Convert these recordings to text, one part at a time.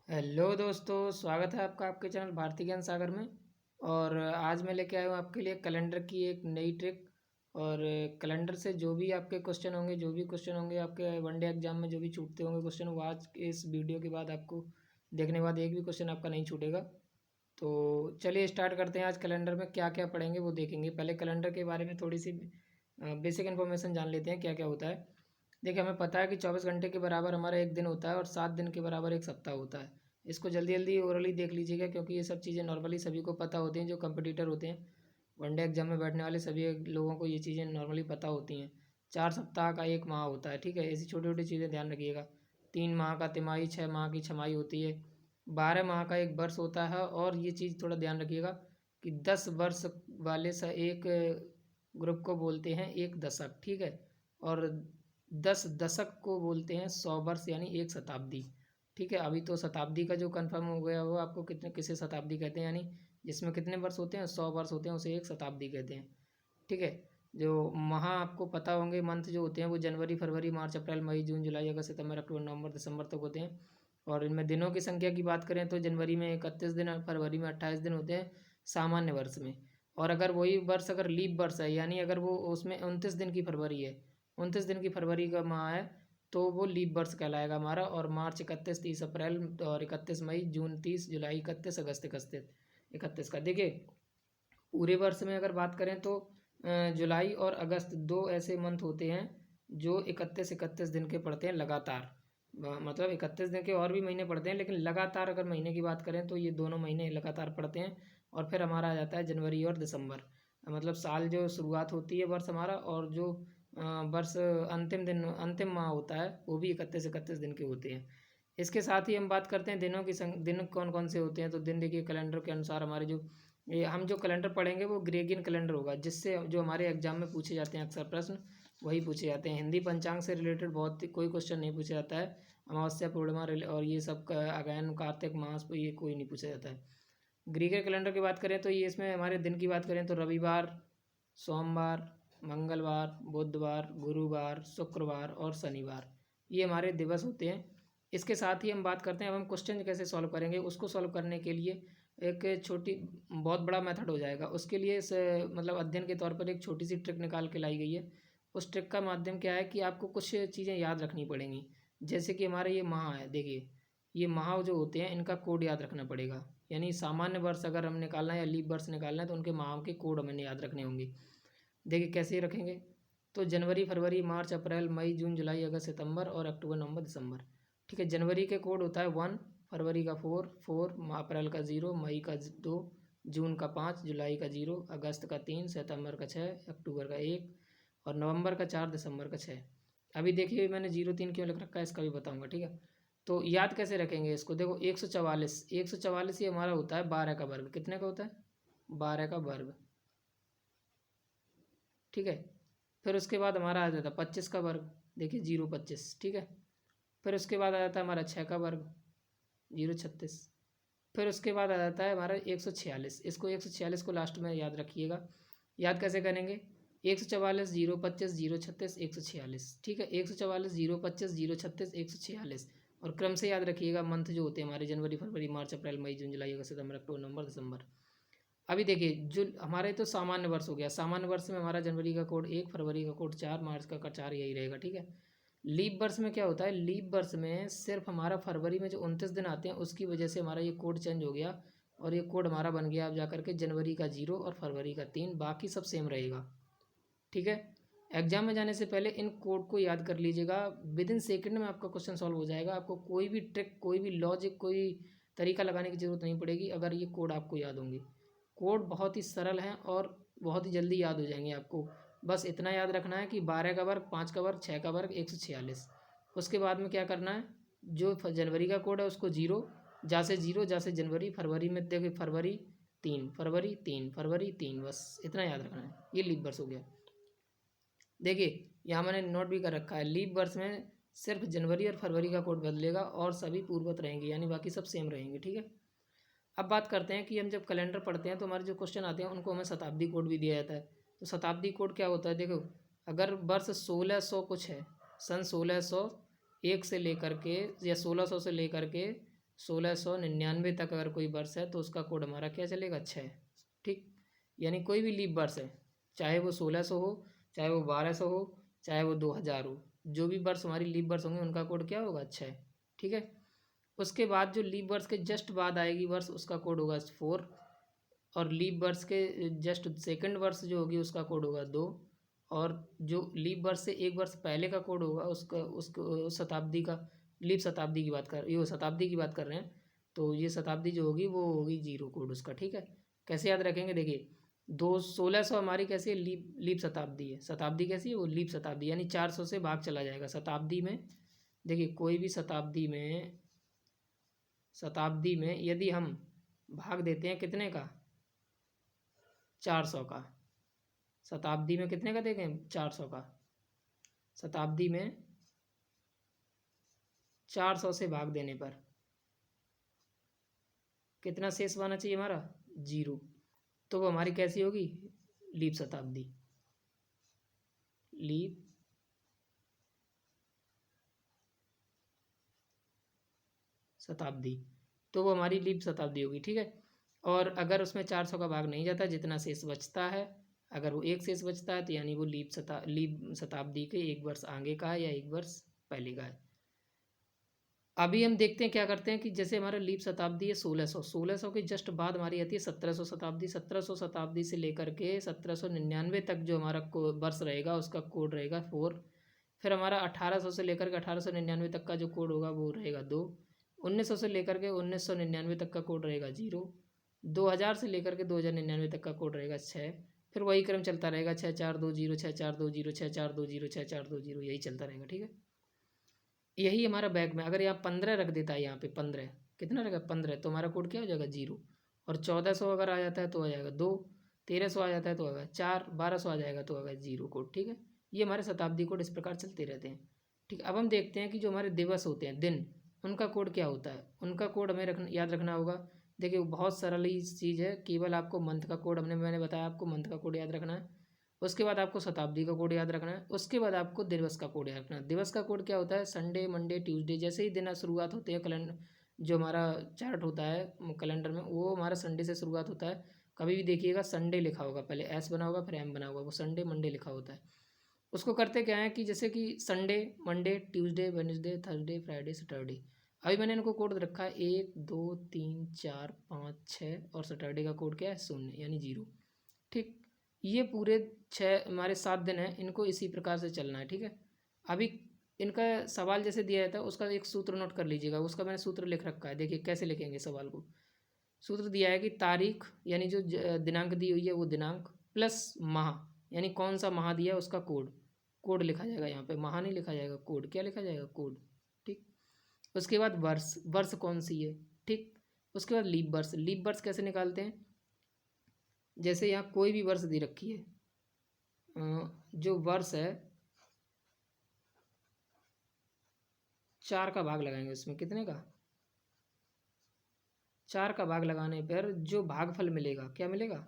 Hello दोस्तों, स्वागत है आपका आपके चैनल भारतीय ज्ञान सागर में। और आज मैं लेके आया हूँ आपके लिए कैलेंडर की एक नई ट्रिक। और कैलेंडर से जो भी आपके क्वेश्चन होंगे, जो भी क्वेश्चन होंगे आपके वनडे एग्जाम में, जो भी छूटते होंगे क्वेश्चन, वो आज के इस वीडियो के बाद आपको देखने के बाद एक भी क्वेश्चन आपका नहीं छूटेगा। तो चलिए स्टार्ट करते हैं। आज कैलेंडर में क्या क्या पढ़ेंगे वो देखेंगे। पहले कैलेंडर के बारे में थोड़ी सी बेसिक इन्फॉर्मेशन जान लेते हैं क्या क्या होता है। देखिए, हमें पता है कि 24 घंटे के बराबर हमारा एक दिन होता है और 7 दिन के बराबर एक सप्ताह होता है। इसको जल्दी जल्दी ओरली देख लीजिएगा, क्योंकि ये सब चीज़ें नॉर्मली सभी को पता होती हैं। जो कंपटीटर होते हैं, वनडे एग्जाम में बैठने वाले सभी लोगों को ये चीज़ें नॉर्मली पता होती हैं। 4 सप्ताह का एक माह होता है, ठीक है। ऐसी छोटी छोटी चीज़ें ध्यान रखिएगा। 3 माह का तिमाही, 6 माह की छमाही होती है, 12 माह का एक वर्ष होता है। और ये चीज़ थोड़ा ध्यान रखिएगा कि 10 वर्ष वाले एक ग्रुप को बोलते हैं एक दशक, ठीक है। और 10 दशक को बोलते हैं 100 वर्ष, यानी एक शताब्दी, ठीक है। अभी तो शताब्दी का जो कंफर्म हो गया वो आपको कितने किसे शताब्दी कहते हैं, यानी जिसमें कितने वर्ष होते हैं, 100 वर्ष होते हैं, उसे एक शताब्दी कहते हैं, ठीक है। जो माह आपको पता होंगे, मंथ जो होते हैं वो जनवरी, फरवरी, मार्च, अप्रैल, मई, जून, जुलाई, अगस्त, सितंबर, अक्टूबर, नवंबर, दिसंबर तक होते हैं। और इनमें दिनों की संख्या की बात करें तो जनवरी में 31 दिन और फरवरी में 28 दिन होते हैं सामान्य वर्ष में। और अगर वही वर्ष अगर लीप वर्ष है, यानी अगर वो उसमें 29 दिन की फरवरी है, 29 दिन की फरवरी का माह है, तो वो लीप वर्ष कहलाएगा हमारा। और मार्च 31, 30 अप्रैल, और 31 मई, जून 30, जुलाई 31, अगस्त 31 का। देखिए, पूरे वर्ष में अगर बात करें तो जुलाई और अगस्त दो ऐसे मंथ होते हैं जो 31 31 दिन के पड़ते हैं लगातार। मतलब 31 दिन के और भी महीने पड़ते हैं, लेकिन लगातार अगर महीने की बात करें तो ये दोनों महीने लगातार पड़ते हैं। और फिर हमारा आ जाता है जनवरी और दिसंबर। मतलब साल जो शुरुआत होती है वर्ष हमारा, और जो वर्ष अंतिम दिन, अंतिम माह होता है, वो भी 31 31 दिन के होते हैं। इसके साथ ही हम बात करते हैं दिनों की दिन कौन कौन से होते हैं। तो दिन देखिए, कैलेंडर के अनुसार हमारे जो ये हम जो कैलेंडर पढ़ेंगे वो ग्रेगियन कैलेंडर होगा, जिससे जो हमारे एग्जाम में पूछे जाते हैं अक्सर प्रश्न वही पूछे जाते हैं। हिंदी पंचांग से रिलेटेड बहुत कोई क्वेश्चन नहीं पूछा जाता है। अमावस्या, पूर्णिमा और ये सब का अगयन, कार्तिक मास, ये कोई नहीं पूछा जाता है। ग्रीक कैलेंडर की बात करें तो ये इसमें हमारे दिन की बात करें तो रविवार, सोमवार, मंगलवार, बुधवार, गुरुवार, शुक्रवार और शनिवार, ये हमारे दिवस होते हैं। इसके साथ ही हम बात करते हैं, अब हम क्वेश्चन कैसे सॉल्व करेंगे। उसको सॉल्व करने के लिए एक छोटी, बहुत बड़ा मेथड हो जाएगा। उसके लिए मतलब अध्ययन के तौर पर एक छोटी सी ट्रिक निकाल के लाई गई है। उस ट्रिक का माध्यम क्या है कि आपको कुछ चीज़ें याद रखनी पड़ेंगी। जैसे कि हमारे ये माह है, देखिए ये माह जो होते हैं इनका कोड याद रखना पड़ेगा। यानी सामान्य वर्ष अगर हम निकालना है या लीप वर्ष निकालना है तो उनके माह के कोड हमें याद रखने होंगे। देखिए कैसे रखेंगे। तो जनवरी, फरवरी, मार्च, अप्रैल, मई, जून, जुलाई, अगस्त, सितंबर और अक्टूबर, नवंबर, दिसंबर, ठीक है। जनवरी के कोड होता है 1, फरवरी का 4, अप्रैल का 0, मई का 2, जून का 5, जुलाई का 0, अगस्त का 3, सितंबर का 6, अक्टूबर का 1 और नवंबर का 4, दिसंबर का 6। अभी देखिए मैंने 0 3 क्यों लिख रखा है, इसका भी बताऊंगा, ठीक है। तो याद कैसे रखेंगे इसको, देखो 144, 144 ये हमारा होता है 12 का वर्ग। कितने का होता है? 12 का वर्ग, ठीक है। फिर उसके बाद हमारा आ जाता है 25 का वर्ग। देखिए 0 25, ठीक है। फिर उसके बाद आ जाता है हमारा 6 का वर्ग, 0 36। फिर उसके बाद आ जाता है हमारा 146। इसको 146 को लास्ट में याद रखिएगा। याद कैसे करेंगे? 144, 0 25, 0 36, 146, ठीक है। 144, 0 25, 0 36, 146। और क्रम से याद रखिएगा मंथ जो होते हैं हमारे, जनवरी, फरवरी, मार्च, अप्रैल, मई, जून, जुलाई, अगस्त, सितंबर, अक्टूबर, नवंबर, दिसंबर। अभी देखिए जो हमारे तो सामान्य वर्ष हो गया। सामान्य वर्ष में हमारा जनवरी का कोड 1, फरवरी का कोड 4, मार्च का 4, यही रहेगा, ठीक है। लीप वर्ष में क्या होता है? लीप वर्ष में सिर्फ हमारा फरवरी में जो 29 दिन आते हैं उसकी वजह से हमारा ये कोड चेंज हो गया, और ये कोड हमारा बन गया अब जाकर के जनवरी का 0 और फरवरी का 3। बाकी सब सेम रहेगा, ठीक है। एग्जाम में जाने से पहले इन कोड को याद कर लीजिएगा। विद इन सेकेंड में आपका क्वेश्चन सॉल्व हो जाएगा। आपको कोई भी ट्रिक, कोई भी लॉजिक, कोई तरीका लगाने की जरूरत नहीं पड़ेगी अगर ये कोड आपको याद होंगे। कोड बहुत ही सरल हैं और बहुत ही जल्दी याद हो जाएंगे आपको। बस इतना याद रखना है कि 12 का वर्ग, 5 का वर्ग, 6 का वर्ग, 146। उसके बाद में क्या करना है, जो जनवरी का कोड है उसको 0, जैसे 0 जैसे जनवरी, फरवरी में देखिए फरवरी 3, फरवरी 3, फरवरी 3, बस इतना याद रखना है। ये लीप वर्ष हो गया। देखिए यहाँ मैंने नोट भी कर रखा है, लीप वर्ष में सिर्फ जनवरी और फरवरी का कोड बदलेगा और सभी पूर्ववत रहेंगे, यानी बाकी सब सेम रहेंगे, ठीक है। अब बात करते हैं कि हम जब कैलेंडर पढ़ते हैं तो हमारे जो क्वेश्चन आते हैं उनको हमें शताब्दी कोड भी दिया जाता है। तो शताब्दी कोड क्या होता है? देखो, अगर वर्ष 1600 कुछ है, सन 1601 से लेकर के या 1600 से लेकर के 1699 तक अगर कोई वर्ष है तो उसका कोड हमारा क्या चलेगा, 6। ठीक, यानी कोई भी लीप वर्ष है, चाहे वो 1600 हो, चाहे वो 1200 हो, चाहे वो 2000 हो, जो भी वर्ष हमारी लीप वर्ष होंगे उनका कोड क्या होगा, 6। ठीक है। उसके बाद जो लीप वर्ष के जस्ट बाद आएगी वर्ष, उसका कोड होगा 4। और लीप वर्ष के जस्ट सेकंड वर्ष जो होगी उसका कोड होगा 2। और जो लीप वर्ष से एक वर्ष पहले का कोड होगा उसका उसको शताब्दी का, लीप शताब्दी की बात कर, ये शताब्दी की बात कर रहे हैं, तो ये शताब्दी जो होगी वो होगी 0 कोड उसका। ठीक है, कैसे याद रखेंगे, देखिए 1600 हमारी कैसी है, लीप शताब्दी है। शताब्दी कैसी है, वो लीप शताब्दी, यानी 400 से भाग चला जाएगा शताब्दी में। देखिए कोई भी शताब्दी में यदि हम भाग देते हैं कितने का, 400 का। शताब्दी में कितने का देखें, 400 का। शताब्दी में 400 से भाग देने पर कितना शेष बना चाहिए हमारा, 0। तो वो हमारी कैसी होगी, लीप शताब्दी। लीप शताब्दी, तो वो हमारी लीप शताब्दी होगी। ठीक है। और अगर उसमें 400 का भाग नहीं जाता, जितना शेष बचता है, अगर वो एक शेष बचता है तो यानी वो लीप शताब्दी के एक वर्ष आगे का है या एक वर्ष पहले का है। अभी हम देखते हैं क्या करते हैं कि जैसे हमारा लीप शताब्दी है 1600 के जस्ट बाद हमारी आती है 1700 शताब्दी। 1700 शताब्दी से लेकर के 1799 तक जो हमारा वर्ष रहेगा उसका कोड रहेगा 4। फिर हमारा 1800 से लेकर के 1899 तक का जो कोड होगा वो रहेगा 2। 1900 से लेकर के 1999 तक का कोड रहेगा 0। 2000 से लेकर के 2099 तक का कोड रहेगा 6। फिर वही क्रम चलता रहेगा, 6420, 6420, 6420, 6420, यही चलता रहेगा। ठीक है, यही हमारा बैक में अगर यहाँ 15 रख देता है, यहाँ पे 15 कितना रहेगा, 15, तो हमारा कोड क्या हो जाएगा, 0। और 1400 अगर आ जाता है तो आ जाएगा 2। 1300 आ जाता है तो आएगा 4। 1200 आ जाएगा तो आएगा 0 कोड। ठीक है, ये हमारे शताब्दी कोड इस प्रकार चलते रहते हैं। ठीक, अब हम देखते हैं कि जो हमारे दिवस होते हैं, दिन, उनका कोड क्या होता है। उनका कोड हमें याद रखना होगा। देखिए बहुत सरल ही चीज़ है, केवल आपको मंथ का कोड मैंने बताया आपको मंथ का कोड याद रखना है। उसके बाद आपको शताब्दी का कोड याद रखना है। उसके बाद आपको दिवस का कोड याद रखना है। दिवस का कोड क्या होता है, संडे, मंडे, ट्यूसडे, जैसे ही दिन शुरुआत होते हैं कैलेंडर, जो हमारा चार्ट होता है कैलेंडर में, वो हमारा संडे से शुरुआत होता है। कभी भी देखिएगा संडे लिखा होगा, पहले एस बना होगा फिर एम बना होगा, वो संडे मंडे लिखा होता है। उसको करते क्या है कि जैसे कि Sunday, Monday, Tuesday, Wednesday, Thursday, Friday, Saturday, अभी मैंने इनको कोड रखा है 1 2 3 4 5 6, और सैटरडे का कोड क्या है, 0 यानी 0। ठीक, ये पूरे 6 हमारे 7 दिन हैं, इनको इसी प्रकार से चलना है। ठीक है, अभी इनका सवाल जैसे दिया जाता है उसका एक सूत्र नोट कर लीजिएगा। उसका मैंने सूत्र लिख रखा है, देखिए कैसे लिखेंगे सवाल को। सूत्र दिया है कि तारीख यानी जो दिनांक दी हुई है वो दिनांक, प्लस माह यानी कौन सा माह दिया है उसका कोड। कोड लिखा जाएगा, यहाँ पे माह नहीं लिखा जाएगा, कोड क्या लिखा जाएगा, कोड। ठीक, उसके बाद वर्ष, वर्ष कौन सी है। ठीक, उसके बाद लीप वर्ष। लीप वर्ष कैसे निकालते हैं, जैसे यहाँ कोई भी वर्ष दी रखी है, जो वर्ष है 4 का भाग लगाएंगे उसमें, कितने का, 4 का भाग लगाने पर जो भागफल मिलेगा, क्या मिलेगा,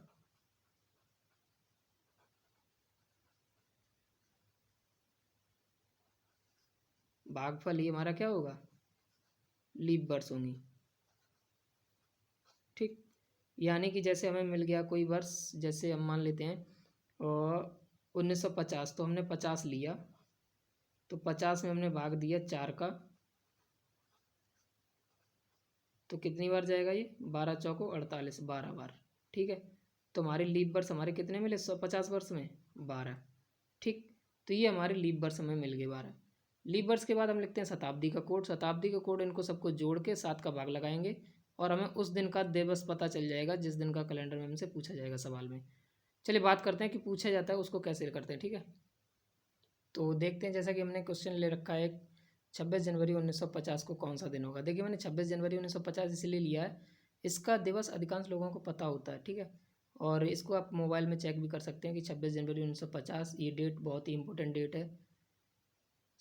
भागफल, ये हमारा क्या होगा, लीप वर्ष होंगी। ठीक, यानी कि जैसे हमें मिल गया कोई वर्ष, जैसे हम मान लेते हैं और 1950, तो हमने 50 लिया, तो 50 में हमने भाग दिया 4 का, तो कितनी बार जाएगा ये, 12 चौको 48, 12 बार। ठीक है, तो हमारे लीप वर्ष हमारे कितने मिले 150 वर्ष में, 12। ठीक, तो ये हमारे लीप वर्ष हमें मिल गए 12। लीप वर्ष के बाद हम लिखते हैं शताब्दी का कोड। शताब्दी का कोड इनको सबको जोड़ के 7 का भाग लगाएंगे और हमें उस दिन का दिवस पता चल जाएगा जिस दिन का कैलेंडर में हमसे पूछा जाएगा सवाल में। चलिए बात करते हैं कि पूछा जाता है उसको कैसे करते हैं। ठीक है, तो देखते हैं, जैसा कि हमने क्वेश्चन ले रखा है 26 जनवरी 1950 को कौन सा दिन होगा। देखिए मैंने 26 जनवरी 1950 इसलिए लिया है, इसका दिवस अधिकांश लोगों को पता होता है। ठीक है, और इसको आप मोबाइल में चेक भी कर सकते हैं कि 26 जनवरी 1950 ये डेट बहुत ही इंपॉर्टेंट डेट है।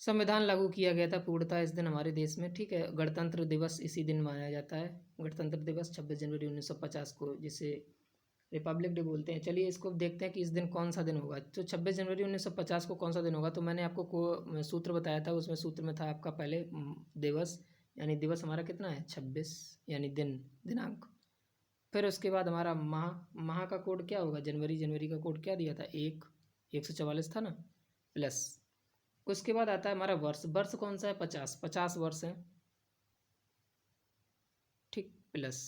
संविधान लागू किया गया था पूर्णतः इस दिन हमारे देश में। ठीक है, गणतंत्र दिवस इसी दिन मनाया जाता है, गणतंत्र दिवस 26 जनवरी 1950 को, जिसे रिपब्लिक डे बोलते हैं। चलिए इसको देखते हैं कि इस दिन कौन सा दिन होगा। तो 26 जनवरी 1950 को कौन सा दिन होगा, तो मैंने आपको सूत्र बताया था, उसमें सूत्र में था आपका पहले दिवस यानी दिवस हमारा कितना है 26 यानी दिनांक। फिर उसके बाद हमारा माह का कोड क्या होगा, जनवरी का कोड क्या दिया था 144 था ना, प्लस उसके बाद आता है हमारा वर्ष कौन सा है 50 वर्ष है, ठीक, प्लस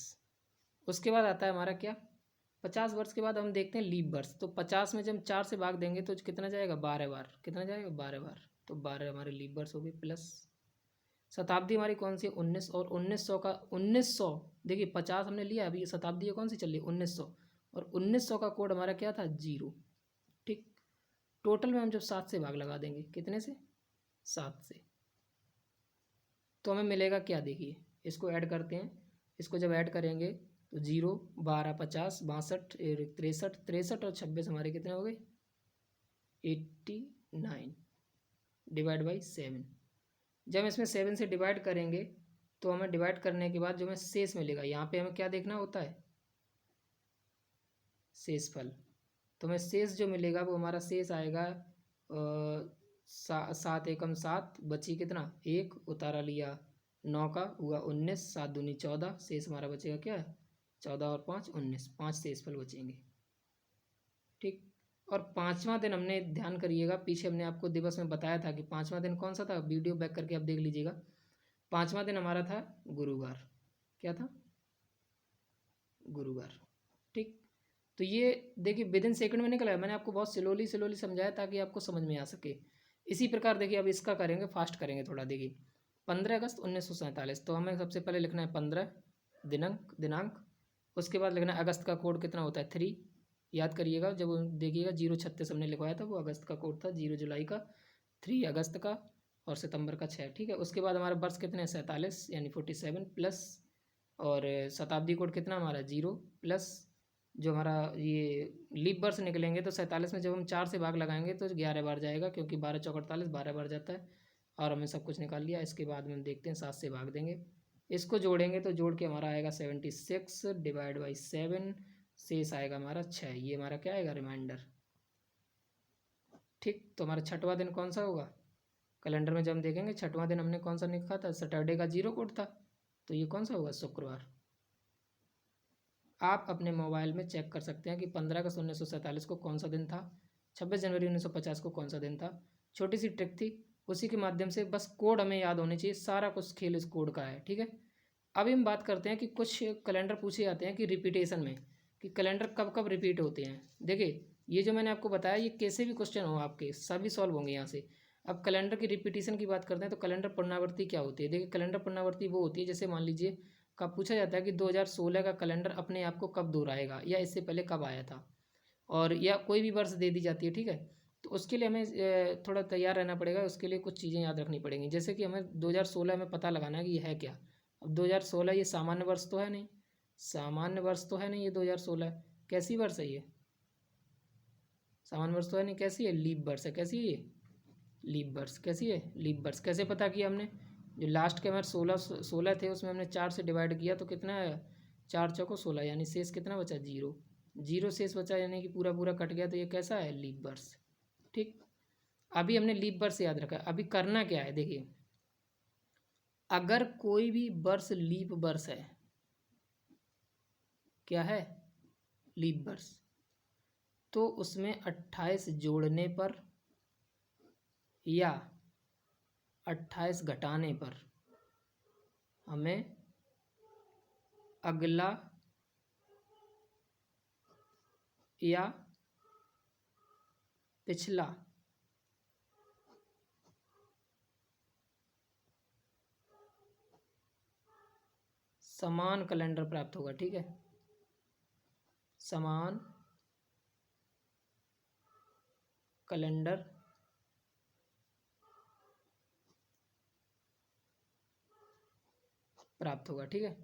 उसके बाद आता है हमारा क्या 50 वर्ष के बाद हम देखते हैं लीप वर्ष। तो 50 में जब हम 4 से भाग देंगे तो कितना जाएगा 12 बार, कितना जाएगा 12 बार, तो 12 हमारे लीप वर्ष हो गए। प्लस शताब्दी हमारी कौन सी है 19, और 1900 का 1900 देखिए 50 हमने लिया, अभी शताब्दी कौन सी चल रही है 1900, और 1900 का कोड हमारा क्या था 0, ठीक। टोटल में हम जब 7 से भाग लगा देंगे, कितने से 7 से, तो हमें मिलेगा क्या, देखिए इसको ऐड करते हैं, इसको जब ऐड करेंगे तो 0 12 50 62 63 और 26 हमारे कितने हो गए 89 डिवाइड बाई 7। जब इसमें 7 से डिवाइड करेंगे तो हमें डिवाइड करने के बाद जो हमें शेष मिलेगा, यहाँ पे हमें क्या देखना होता है शेषफल, तो हमें शेष जो मिलेगा वो हमारा शेष आएगा 7 एकम 7, बची कितना 1, उतारा लिया 9 का हुआ 19, 7 दूनी 14, शेष हमारा बचेगा क्या 14 और 5 19, 5 शेषफल बचेंगे, ठीक। और 5वां दिन हमने ध्यान करिएगा, पीछे हमने आपको दिवस में बताया था कि 5वां दिन कौन सा था, वीडियो बैक करके आप देख लीजिएगा। 5वां दिन हमारा था गुरुवार, क्या था गुरुवार, ठीक। तो ये देखिए विद इन सेकंड में निकला है, मैंने आपको बहुत स्लोली समझाया ताकि आपको समझ में आ सके। इसी प्रकार देखिए अब इसका करेंगे, फास्ट करेंगे थोड़ा। देखिए 15 अगस्त 1947, तो हमें सबसे पहले लिखना है 15 दिनांक, उसके बाद लिखना है अगस्त का कोड कितना होता है 3, याद करिएगा जब देखिएगा 036 हमने लिखवाया था वो अगस्त का कोड था, 0 जुलाई का, 3 अगस्त का और सितंबर का 6, ठीक है। उसके बाद हमारा वर्ष कितने 47 यानी 47 प्लस, और शताब्दी कोड कितना हमारा 0 प्लस, जो हमारा ये लीप वर्ष निकलेंगे तो 47 में जब हम 4 से भाग लगाएंगे तो 11 बार जाएगा, क्योंकि 12 चौक 48 12 बार जाता है, और हमने सब कुछ निकाल लिया। इसके बाद में हम देखते हैं 7 से भाग देंगे, इसको जोड़ेंगे तो जोड़ के हमारा आएगा 76 डिवाइड बाई 7, शेष आएगा हमारा 6, ये हमारा क्या आएगा रिमाइंडर, ठीक। तो हमारा 6वां दिन कौन सा होगा कैलेंडर में जब हम देखेंगे 6वां दिन हमने कौन सा लिखा था, सैटरडे का 0 कोड था, तो ये कौन सा होगा शुक्रवार। आप अपने मोबाइल में चेक कर सकते हैं कि 15 अगस्त 1947 को कौन सा दिन था, 26 जनवरी 1950 को कौन सा दिन था। छोटी सी ट्रिक थी, उसी के माध्यम से बस कोड हमें याद होनी चाहिए, सारा कुछ खेल इस कोड का है, ठीक है। अभी हम बात करते हैं कि कुछ कैलेंडर पूछे जाते हैं कि रिपीटेशन में, कि कैलेंडर कब कब रिपीट होते हैं। देखिए ये जो मैंने आपको बताया ये कैसे भी क्वेश्चन हो आपके सभी सॉल्व होंगे यहाँ से। अब कैलेंडर की रिपीटेशन की बात करते हैं तो कैलेंडर पुनरावृत्ति क्या होती है। देखिए कैलेंडर पुनरावृत्ति वो होती है, जैसे मान लीजिए कब पूछा जाता है कि 2016 का कैलेंडर अपने आप को कब दोहराएगा या इससे पहले कब आया था, और या कोई भी वर्ष दे दी जाती है, ठीक है। तो उसके लिए हमें थोड़ा तैयार रहना पड़ेगा, उसके लिए कुछ चीज़ें याद रखनी पड़ेंगी, जैसे कि हमें 2016 में पता लगाना है कि यह है क्या। अब 2016 ये सामान्य वर्ष तो है नहीं, सामान्य वर्ष तो है नहीं, ये 2016 कैसी वर्ष है, ये सामान्य वर्ष तो है नहीं, कैसी है लीप वर्ष है, कैसी है ये लीप वर्ष, कैसी है लीप वर्ष। कैसे पता किया हमने, जो लास्ट के हमारे 16 थे उसमें हमने 4 से डिवाइड किया तो कितना आया 4 चौको 16, यानी शेष कितना बचा 0 शेष बचा, यानी कि पूरा पूरा कट गया, तो ये कैसा है लीप वर्ष, ठीक। अभी हमने लीप वर्ष याद रखा, अभी करना क्या है देखिए, अगर कोई भी वर्ष लीप वर्ष है, क्या है लीप वर्ष, तो उसमें 28 जोड़ने पर या 28 घटाने पर हमें अगला या पिछला समान कैलेंडर प्राप्त होगा, ठीक है, समान कैलेंडर प्राप्त होगा, ठीक है।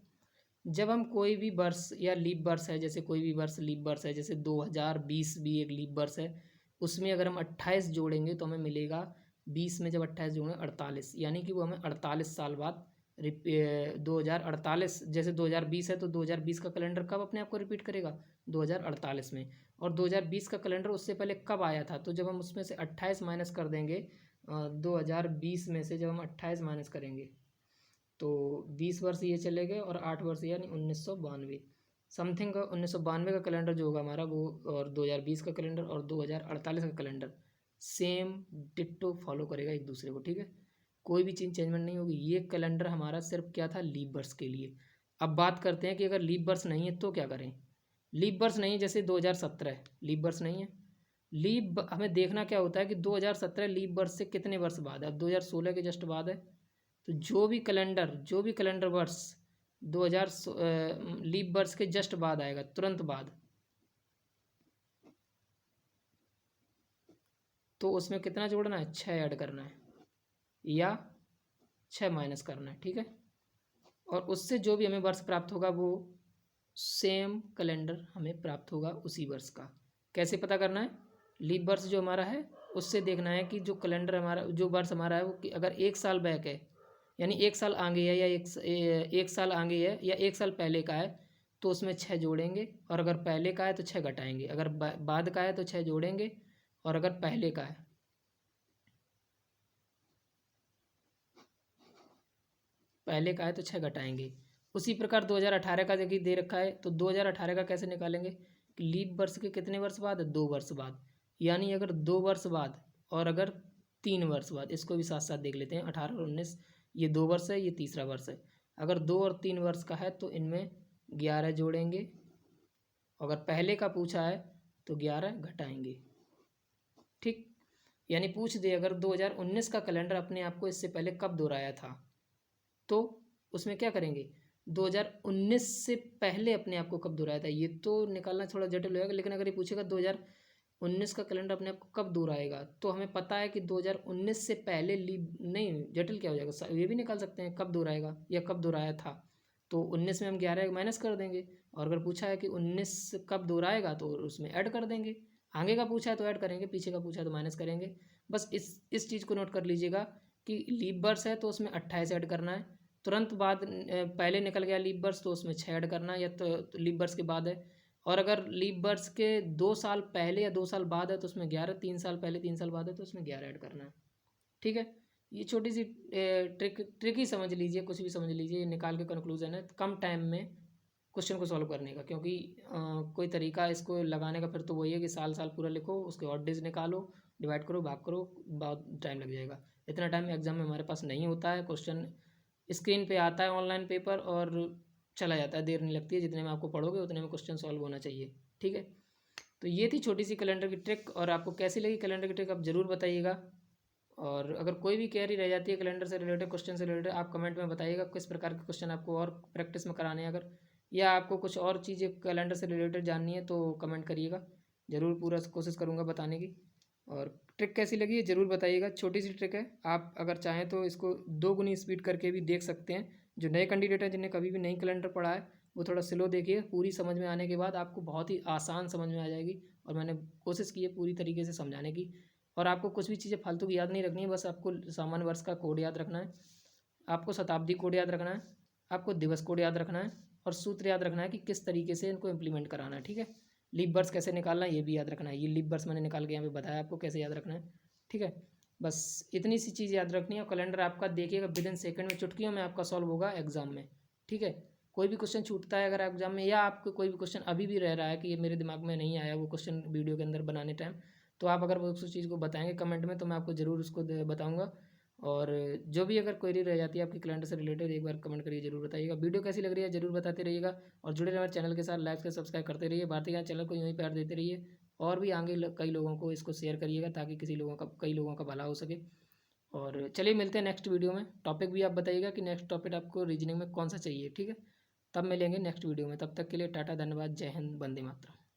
जब हम कोई भी वर्ष या लीप वर्ष है, जैसे कोई भी वर्ष लीप वर्ष है, जैसे 2020 भी एक लीप वर्ष है, उसमें अगर हम 28 जोड़ेंगे तो हमें मिलेगा 20 में जब 28 जोड़ेंगे 48, यानी कि वो हमें 48 साल बाद 2048, जैसे 2020 है तो 2020 का कैलेंडर कब अपने आप को रिपीट करेगा 2048 में, और 2020 का कैलेंडर उससे पहले कब आया था, तो जब हम उसमें से 28 माइनस कर देंगे 2020 में से जब हम 28 माइनस करेंगे तो 20 वर्ष ये चले गए और 8 वर्ष यानी 1992 समथिंग का 1992 का कैलेंडर जो होगा हमारा वो, और 2020 का कैलेंडर और 2048 का कैलेंडर सेम डिट्टो फॉलो करेगा एक दूसरे को। ठीक है, कोई भी चीज़ चेंजमेंट नहीं होगी। ये कैलेंडर हमारा सिर्फ क्या था, लीप वर्ष के लिए। अब बात करते हैं कि अगर लीप वर्ष नहीं है तो क्या करें। लीप वर्ष नहीं है, जैसे 2017 लीप वर्ष नहीं है। लीप हमें देखना क्या होता है कि 2017 लीप वर्ष से कितने वर्ष बाद है। अब 2016 के जस्ट बाद है, तो जो भी कैलेंडर वर्ष 2000 लीप वर्ष के जस्ट बाद आएगा, तुरंत बाद, तो उसमें कितना जोड़ना है, 6 ऐड करना है या 6 माइनस करना है। ठीक है, और उससे जो भी हमें वर्ष प्राप्त होगा वो सेम कैलेंडर हमें प्राप्त होगा उसी वर्ष का। कैसे पता करना है, लीप वर्ष जो हमारा है उससे देखना है कि जो कैलेंडर हमारा, जो वर्ष हमारा है वो कि अगर 1 साल बैक है यानी 1 साल आगे है, या एक साल आगे है या 1 साल पहले का है तो उसमें 6 जोड़ेंगे, और अगर पहले का है तो 6 घटाएंगे। अगर बाद का है तो 6 जोड़ेंगे, और अगर पहले का है तो 6 घटाएंगे। उसी प्रकार 2018 का जगह दे रखा है, तो 2018 का कैसे निकालेंगे कि लीप वर्ष के कितने वर्ष बाद, 2 वर्ष बाद, यानी अगर 2 वर्ष बाद और अगर 3 वर्ष बाद, इसको भी साथ साथ देख लेते हैं। 18 और 19 ये 2 वर्ष है, ये तीसरा वर्ष है। अगर 2 और 3 वर्ष का है तो इनमें 11 जोड़ेंगे, अगर पहले का पूछा है तो 11 घटाएंगे। ठीक, यानी पूछ दे अगर 2019 का कैलेंडर अपने आप को इससे पहले कब दोहराया था, तो उसमें क्या करेंगे, 2019 से पहले अपने आप को कब दोहराया था। ये तो निकालना थोड़ा जटिल हो जाएगा, लेकिन अगर ये पूछेगा 2019 का कैलेंडर अपने आप को कब दोहराएगा, तो हमें पता है कि 2019 से पहले लीप नहीं, जटिल क्या हो जाएगा, ये भी निकाल सकते हैं कब दोहराएगा या कब दोहराया था। तो 19 में हम 11 माइनस कर देंगे, और अगर पूछा है कि 19 कब दोहराएगा तो उसमें ऐड कर देंगे। आगे का पूछा है तो ऐड करेंगे, पीछे का पूछा है तो माइनस करेंगे। बस इस चीज़ को नोट कर लीजिएगा कि लीप वर्ष है तो उसमें 28 ऐड करना है, तुरंत बाद पहले निकल गया लीप वर्ष तो उसमें 6 ऐड करना है, या तो लीप वर्ष के बाद है। और अगर लीप वर्ष के 2 साल पहले या 2 साल बाद है तो उसमें 11, 3 साल पहले 3 साल बाद है तो उसमें 11 ऐड करना है। ठीक है, ये छोटी सी ट्रिक ही समझ लीजिए, कुछ भी समझ लीजिए, निकाल के कंक्लूजन है कम टाइम में क्वेश्चन को सॉल्व करने का। क्योंकि कोई तरीका इसको लगाने का फिर तो वही है कि साल साल पूरा लिखो, उसके ऑड डेज निकालो, डिवाइड करो, भाग करो, बहुत टाइम लग जाएगा। इतना टाइम एग्जाम में हमारे पास नहीं होता है। क्वेश्चन स्क्रीन पे आता है ऑनलाइन पेपर और चला जाता है, देर नहीं लगती है। जितने में आपको पढ़ोगे उतने में क्वेश्चन सॉल्व होना चाहिए। ठीक है, तो ये थी छोटी सी कैलेंडर की ट्रिक, और आपको कैसी लगी कैलेंडर की ट्रिक आप ज़रूर बताइएगा। और अगर कोई भी क्वेरी रह जाती है कैलेंडर से रिलेटेड, क्वेश्चन से रिलेटेड, आप कमेंट में बताइएगा किस प्रकार के क्वेश्चन आपको और प्रैक्टिस में कराने हैं। अगर या आपको कुछ और चीज़ें कैलेंडर से रिलेटेड जाननी है तो कमेंट करिएगा, ज़रूर पूरा कोशिश करूँगा बताने की। और ट्रिक कैसी लगी है ज़रूर बताइएगा, छोटी सी ट्रिक है, आप अगर चाहें तो इसको 2 गुनी स्पीड करके भी देख सकते हैं। जो नए कैंडिडेट हैं जिन्हें कभी भी नहीं कैलेंडर पढ़ा है वो थोड़ा स्लो देखिए, पूरी समझ में आने के बाद आपको बहुत ही आसान समझ में आ जाएगी। और मैंने कोशिश की है पूरी तरीके से समझाने की। और आपको कुछ भी चीज़ें फालतू की याद नहीं रखनी है, बस आपको सामान्य वर्ष का कोड याद रखना है, आपको शताब्दी कोड याद रखना है, आपको दिवस कोड याद रखना है, और सूत्र याद रखना है कि किस तरीके से इनको इम्प्लीमेंट कराना है। ठीक है, लीप वर्ष कैसे निकालना है ये भी याद रखना है। ये लीप वर्ष मैंने निकाल के यहाँ पे बताया आपको कैसे याद रखना है। ठीक है, बस इतनी सी चीज़ याद रखनी है। और कैलेंडर आपका देखिएगा विदिन सेकंड में, चुटकियों में आपका सॉल्व होगा एग्जाम में। ठीक है, कोई भी क्वेश्चन छूटता है अगर एग्जाम में, या आपको कोई भी क्वेश्चन अभी भी रह रहा है कि ये मेरे दिमाग में नहीं आया वो क्वेश्चन वीडियो के अंदर बनाने टाइम, तो आप अगर उस चीज़ को बताएंगे कमेंट में तो मैं आपको ज़रूर उसको बताऊँगा। और जो भी अगर क्वेरी रह जाती है आपकी कैलेंडर से रिलेटेड, एक बार कमेंट करिए, जरूर बताइएगा। वीडियो कैसी लग रही है जरूर बताते रहिएगा, और जुड़े रहिए हमारे चैनल के साथ, लाइक से सब्सक्राइब करते रहिए। भारतीय ज्ञान चैनल को यूँ ही प्यार देते रहिए, और भी आगे कई लोगों को इसको शेयर करिएगा ताकि कई लोगों का भला हो सके। और चलिए मिलते हैं नेक्स्ट वीडियो में। टॉपिक भी आप बताइएगा कि नेक्स्ट टॉपिक आपको रीजनिंग में कौन सा चाहिए। ठीक है, तब मिलेंगे नेक्स्ट वीडियो में, तब तक के लिए टाटा, धन्यवाद, जय हिंद, वंदे मातरम।